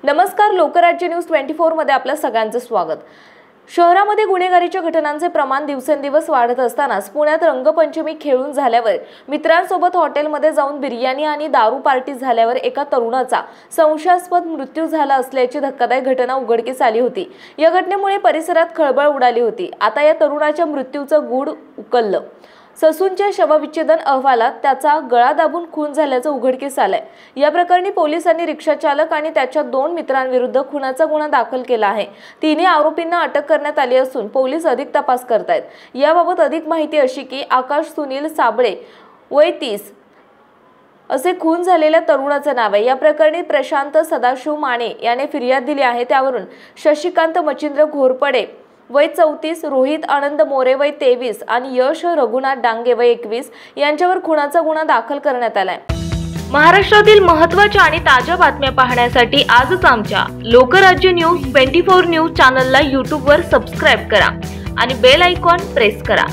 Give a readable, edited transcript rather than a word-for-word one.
नमस्कार, लोकराज्य न्यूज 24 मध्ये आपल्या सगळ्यांचे स्वागत। शहरामध्ये गुन्हेगारीच्या घटनांचे प्रमाण दिवसेंदिवस वाढत असतानाच पुण्यात रंगपंचमी खेळून झाल्यावर मित्रांसोबत हॉटेलमध्ये जाऊन बिर्याणी आणि दारू पार्टी झाल्यावर एका तरुणाचा संशयास्पद मृत्यू झाला असल्याची धक्कादायक घटना उघडकीस आली होती। या घटनेमुळे परिसरात खळबळ उडाली होती। आता या तरुणाच्या मृत्यूचं गूढ उकललं। ससूनच्या शवविच्छेदन अहवालात त्याचा गळा दाबून खून झाल्याचं उघडकीस आलंय। या प्रकरणी पोलिसांनी रिक्षा चालक आणि त्याच्या 2 मित्रांविरुद्ध खुनाचा गुन्हा दाखल केला आहे। तिन्ही आरोपींना अटक करण्यात आली असून पोलीस अधिक तपास करतायत। याबाबत अधिक माहिती अशी की आकाश सुनील साबळे वय 30 असे खून झालेल्या तरुणाचे नाव आहे। या प्रकरणी प्रशांत सदाशिव माने याने फिर्याद दिली आहे। त्यावरून शशिकांत मच्छिंद्र घोरपडे वय 34, रोहित आनंद मोरे वय 23 आणि यश रघुनाथ डांगे वय 21 यांच्यावर खुनाचा गुन्हा दाखल करण्यात आलाय। महाराष्ट्रातील महत्त्वाच्या आणि ताज्या बातम्या पाहण्यासाठी आजच आमच्या लोकराज्य न्यूज 24 न्यूज चॅनलला YouTube वर सबस्क्राइब करा आणि बेल आयकॉन प्रेस करा।